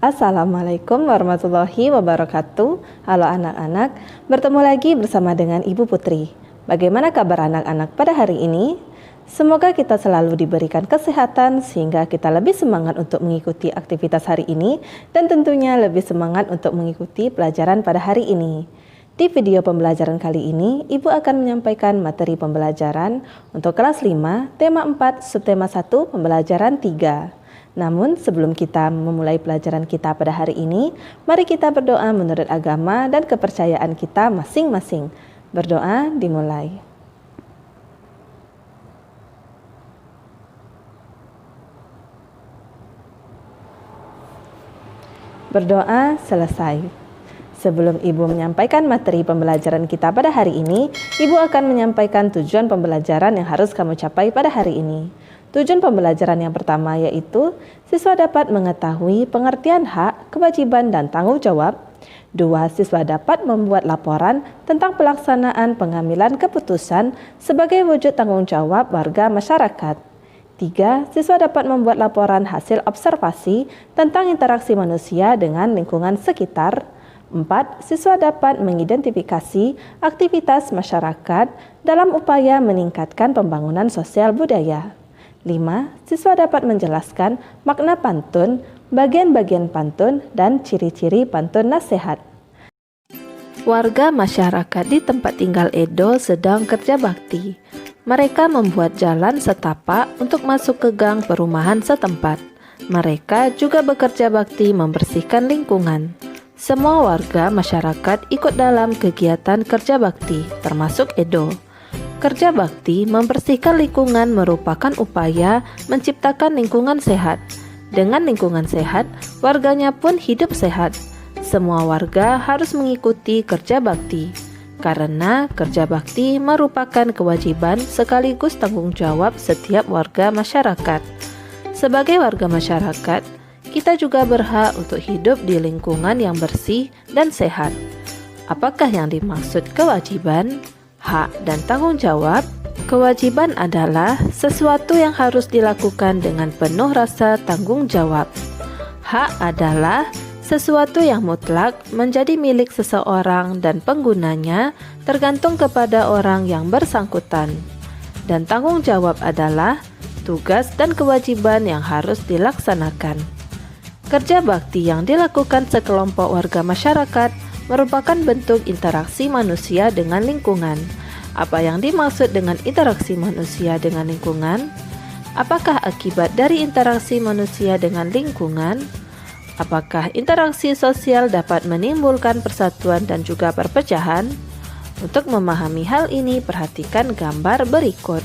Assalamualaikum warahmatullahi wabarakatuh. Halo anak-anak, bertemu lagi bersama dengan Ibu Putri. Bagaimana kabar anak-anak pada hari ini? Semoga kita selalu diberikan kesehatan sehingga kita lebih semangat untuk mengikuti aktivitas hari ini dan tentunya lebih semangat untuk mengikuti pelajaran pada hari ini. Di video pembelajaran kali ini, Ibu akan menyampaikan materi pembelajaran untuk kelas 5, tema 4, subtema 1, pembelajaran 3. Namun sebelum kita memulai pelajaran kita pada hari ini, mari kita berdoa menurut agama dan kepercayaan kita masing-masing. Berdoa dimulai. Berdoa selesai. Sebelum Ibu menyampaikan materi pembelajaran kita pada hari ini, Ibu akan menyampaikan tujuan pembelajaran yang harus kamu capai pada hari ini. Tujuan pembelajaran yang pertama yaitu siswa dapat mengetahui pengertian hak, kewajiban, dan tanggung jawab. 2. Siswa dapat membuat laporan tentang pelaksanaan pengambilan keputusan sebagai wujud tanggung jawab warga masyarakat. 3. Siswa dapat membuat laporan hasil observasi tentang interaksi manusia dengan lingkungan sekitar. 4. Siswa dapat mengidentifikasi aktivitas masyarakat dalam upaya meningkatkan pembangunan sosial budaya. 5. Siswa dapat menjelaskan makna pantun, bagian-bagian pantun, dan ciri-ciri pantun nasihat. Warga masyarakat di tempat tinggal Edo sedang kerja bakti. Mereka membuat jalan setapak untuk masuk ke gang perumahan setempat. Mereka juga bekerja bakti membersihkan lingkungan. Semua warga masyarakat ikut dalam kegiatan kerja bakti, termasuk Edo. Kerja bakti membersihkan lingkungan merupakan upaya menciptakan lingkungan sehat. Dengan lingkungan sehat, warganya pun hidup sehat. Semua warga harus mengikuti kerja bakti, karena kerja bakti merupakan kewajiban sekaligus tanggung jawab setiap warga masyarakat. Sebagai warga masyarakat, kita juga berhak untuk hidup di lingkungan yang bersih dan sehat. Apakah yang dimaksud kewajiban? Hak dan tanggung jawab. Kewajiban adalah sesuatu yang harus dilakukan dengan penuh rasa tanggung jawab. Hak adalah sesuatu yang mutlak menjadi milik seseorang dan penggunanya tergantung kepada orang yang bersangkutan. Dan tanggung jawab adalah tugas dan kewajiban yang harus dilaksanakan. Kerja bakti yang dilakukan sekelompok warga masyarakat merupakan bentuk interaksi manusia dengan lingkungan. Apa yang dimaksud dengan interaksi manusia dengan lingkungan? Apakah akibat dari interaksi manusia dengan lingkungan? Apakah interaksi sosial dapat menimbulkan persatuan dan juga perpecahan? Untuk memahami hal ini, perhatikan gambar berikut.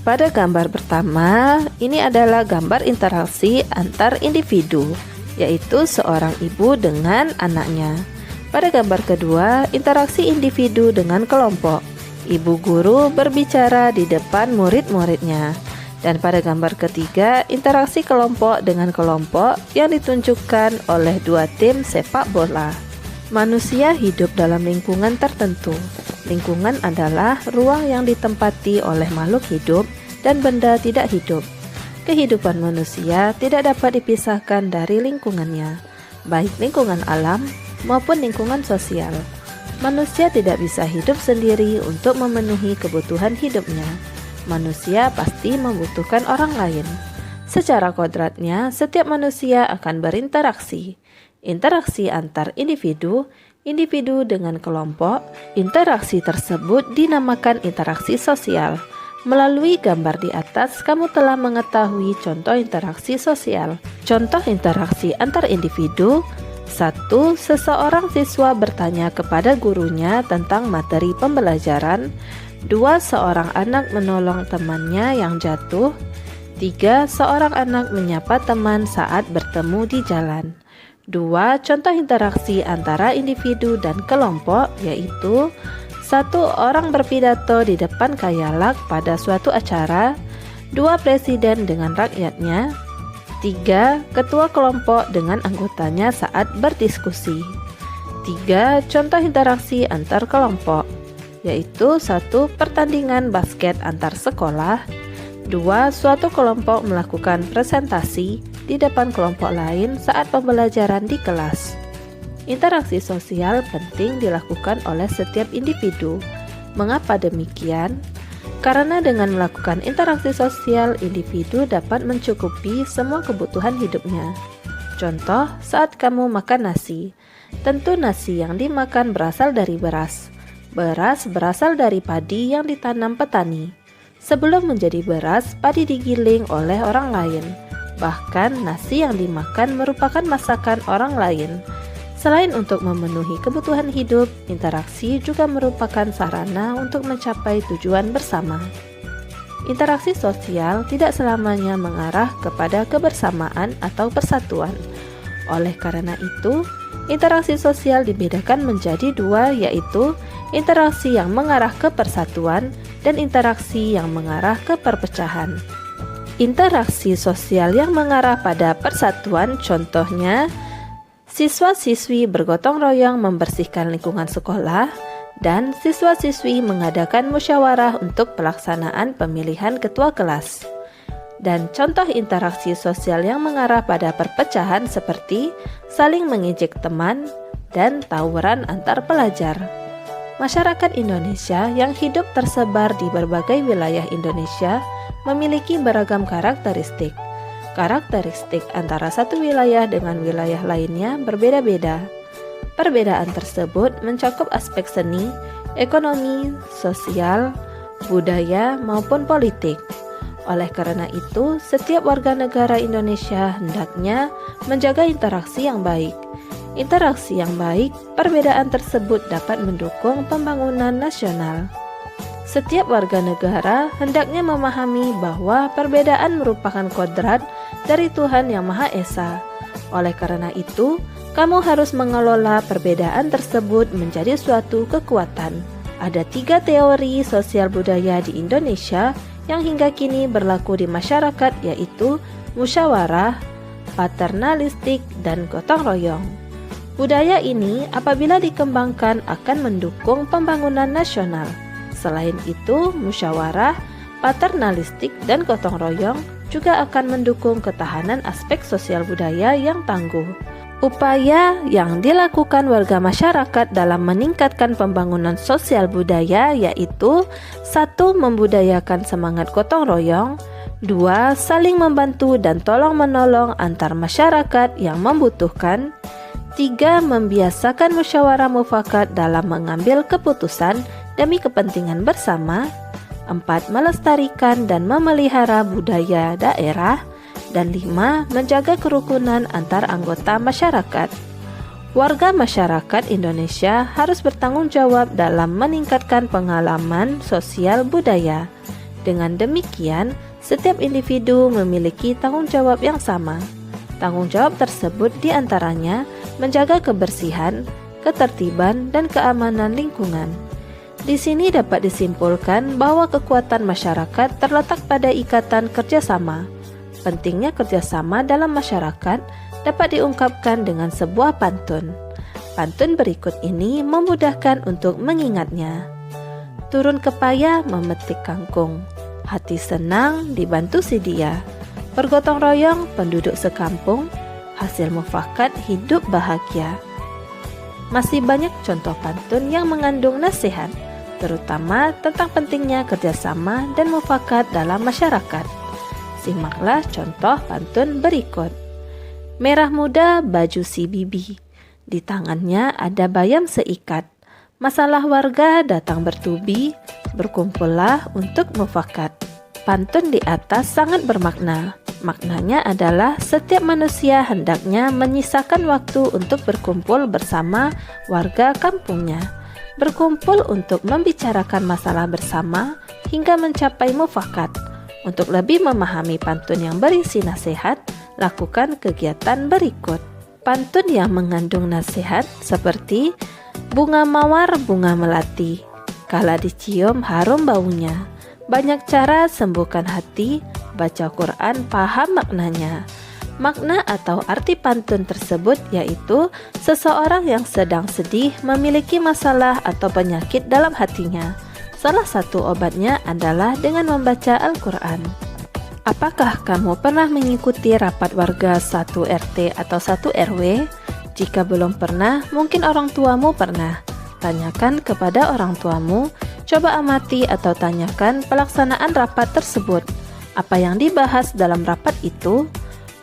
Pada gambar pertama, ini adalah gambar interaksi antar individu, yaitu seorang ibu dengan anaknya. Pada gambar kedua, interaksi individu dengan kelompok. Ibu guru berbicara di depan murid-muridnya. Dan pada gambar ketiga, interaksi kelompok dengan kelompok yang ditunjukkan oleh dua tim sepak bola. Manusia hidup dalam lingkungan tertentu. Lingkungan adalah ruang yang ditempati oleh makhluk hidup dan benda tidak hidup. Kehidupan manusia tidak dapat dipisahkan dari lingkungannya, baik lingkungan alam maupun lingkungan sosial. Manusia tidak bisa hidup sendiri untuk memenuhi kebutuhan hidupnya. Manusia pasti membutuhkan orang lain. Secara kodratnya, setiap manusia akan berinteraksi. Interaksi antar individu, individu dengan kelompok. Interaksi tersebut dinamakan interaksi sosial. Melalui gambar di atas, kamu telah mengetahui contoh interaksi sosial. Contoh interaksi antar individu. 1. Seseorang siswa bertanya kepada gurunya tentang materi pembelajaran. 2. Seorang anak menolong temannya yang jatuh. 3. Seorang anak menyapa teman saat bertemu di jalan. 2. Contoh interaksi antara individu dan kelompok yaitu 1. Orang berpidato di depan khayalak pada suatu acara. 2. Presiden dengan rakyatnya. 3. Ketua kelompok dengan anggotanya saat berdiskusi. 3. Contoh interaksi antar kelompok yaitu 1. Pertandingan basket antar sekolah. 2. Suatu kelompok melakukan presentasi di depan kelompok lain saat pembelajaran di kelas. Interaksi sosial penting dilakukan oleh setiap individu. Mengapa demikian? Karena dengan melakukan interaksi sosial, individu dapat mencukupi semua kebutuhan hidupnya. Contoh, saat kamu makan nasi, tentu nasi yang dimakan berasal dari beras. Beras berasal dari padi yang ditanam petani. Sebelum menjadi beras, padi digiling oleh orang lain. Bahkan nasi yang dimakan merupakan masakan orang lain. Selain untuk memenuhi kebutuhan hidup, interaksi juga merupakan sarana untuk mencapai tujuan bersama. Interaksi sosial tidak selamanya mengarah kepada kebersamaan atau persatuan. Oleh karena itu, interaksi sosial dibedakan menjadi dua, yaitu interaksi yang mengarah ke persatuan dan interaksi yang mengarah ke perpecahan. Interaksi sosial yang mengarah pada persatuan contohnya siswa-siswi bergotong royong membersihkan lingkungan sekolah, dan siswa-siswi mengadakan musyawarah untuk pelaksanaan pemilihan ketua kelas. Dan contoh interaksi sosial yang mengarah pada perpecahan seperti saling mengejek teman dan tawuran antar pelajar. Masyarakat Indonesia yang hidup tersebar di berbagai wilayah Indonesia memiliki beragam karakteristik. Karakteristik antara satu wilayah dengan wilayah lainnya berbeda-beda. Perbedaan tersebut mencakup aspek seni, ekonomi, sosial, budaya, maupun politik. Oleh karena itu, setiap warga negara Indonesia hendaknya menjaga interaksi yang baik. Interaksi yang baik, perbedaan tersebut dapat mendukung pembangunan nasional. Setiap warga negara hendaknya memahami bahwa perbedaan merupakan kodrat dari Tuhan Yang Maha Esa. Oleh karena itu, kamu harus mengelola perbedaan tersebut menjadi suatu kekuatan. Ada 3 teori sosial budaya di Indonesia yang hingga kini berlaku di masyarakat, yaitu musyawarah, paternalistik, dan gotong royong. Budaya ini apabila dikembangkan akan mendukung pembangunan nasional. Selain itu, musyawarah, paternalistik, dan gotong royong juga akan mendukung ketahanan aspek sosial budaya yang tangguh. Upaya yang dilakukan warga masyarakat dalam meningkatkan pembangunan sosial budaya yaitu 1. Membudayakan semangat gotong royong, 2. Saling membantu dan tolong-menolong antar masyarakat yang membutuhkan, 3. Membiasakan musyawarah mufakat dalam mengambil keputusan demi kepentingan bersama, 4. Melestarikan dan memelihara budaya daerah, dan 5. Menjaga kerukunan antar anggota masyarakat. Warga masyarakat Indonesia harus bertanggung jawab dalam meningkatkan pengalaman sosial budaya. Dengan demikian, setiap individu memiliki tanggung jawab yang sama. Tanggung jawab tersebut diantaranya menjaga kebersihan, ketertiban, dan keamanan lingkungan. Di sini dapat disimpulkan bahwa kekuatan masyarakat terletak pada ikatan kerjasama. Pentingnya kerjasama dalam masyarakat dapat diungkapkan dengan sebuah pantun. Pantun berikut ini memudahkan untuk mengingatnya. Turun ke payah memetik kangkung, hati senang dibantu si dia. Bergotong royong penduduk sekampung, hasil mufakat hidup bahagia. Masih banyak contoh pantun yang mengandung nasihat, terutama tentang pentingnya kerjasama dan mufakat dalam masyarakat. Simaklah contoh pantun berikut. Merah muda baju si bibi, di tangannya ada bayam seikat. Masalah warga datang bertubi, berkumpullah untuk mufakat. Pantun di atas sangat bermakna. Maknanya adalah setiap manusia hendaknya menyisakan waktu untuk berkumpul bersama warga kampungnya. Berkumpul untuk membicarakan masalah bersama hingga mencapai mufakat. Untuk lebih memahami pantun yang berisi nasihat, lakukan kegiatan berikut. Pantun yang mengandung nasihat seperti bunga mawar, bunga melati, kala dicium harum baunya. Banyak cara sembuhkan hati, baca Quran paham maknanya. Makna atau arti pantun tersebut yaitu seseorang yang sedang sedih memiliki masalah atau penyakit dalam hatinya. Salah satu obatnya adalah dengan membaca Al-Quran. Apakah kamu pernah mengikuti rapat warga 1 RT atau 1 RW? Jika belum pernah, mungkin orang tuamu pernah. Tanyakan kepada orang tuamu, coba amati atau tanyakan pelaksanaan rapat tersebut. Apa yang dibahas dalam rapat itu?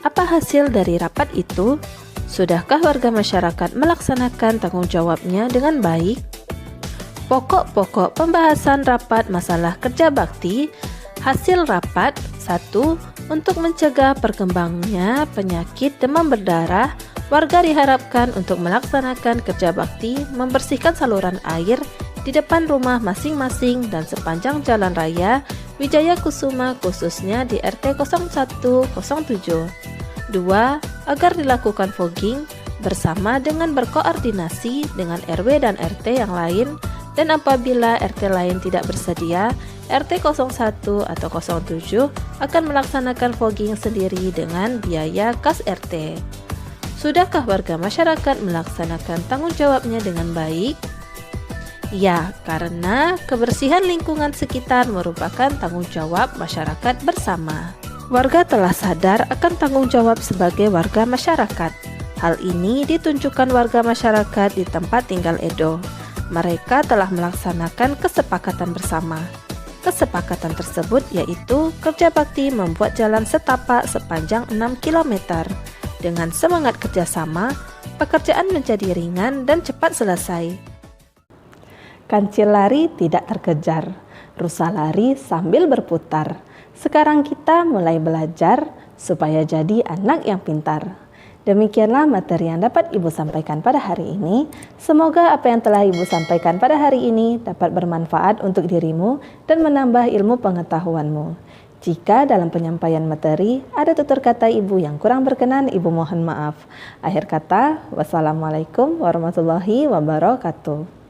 Apa hasil dari rapat itu? Sudahkah warga masyarakat melaksanakan tanggung jawabnya dengan baik? Pokok-pokok pembahasan rapat masalah kerja bakti. Hasil rapat 1. Untuk mencegah perkembangannya penyakit demam berdarah, warga diharapkan untuk melaksanakan kerja bakti membersihkan saluran air di depan rumah masing-masing dan sepanjang jalan raya Wijaya Kusuma khususnya di RT 0107. 2. Agar dilakukan fogging bersama dengan berkoordinasi dengan RW dan RT yang lain, dan apabila RT lain tidak bersedia, RT 01 atau 07 akan melaksanakan fogging sendiri dengan biaya kas RT. Sudahkah warga masyarakat melaksanakan tanggung jawabnya dengan baik? Ya, karena kebersihan lingkungan sekitar merupakan tanggung jawab masyarakat bersama. Warga telah sadar akan tanggung jawab sebagai warga masyarakat. Hal ini ditunjukkan warga masyarakat di tempat tinggal Edo. Mereka telah melaksanakan kesepakatan bersama. Kesepakatan tersebut yaitu kerja bakti membuat jalan setapak sepanjang 6 km. Dengan semangat kerjasama, pekerjaan menjadi ringan dan cepat selesai. Kancil lari tidak terkejar, rusa lari sambil berputar. Sekarang kita mulai belajar supaya jadi anak yang pintar. Demikianlah materi yang dapat Ibu sampaikan pada hari ini. Semoga apa yang telah Ibu sampaikan pada hari ini dapat bermanfaat untuk dirimu dan menambah ilmu pengetahuanmu. Jika dalam penyampaian materi ada tutur kata Ibu yang kurang berkenan, Ibu mohon maaf. Akhir kata, wassalamualaikum warahmatullahi wabarakatuh.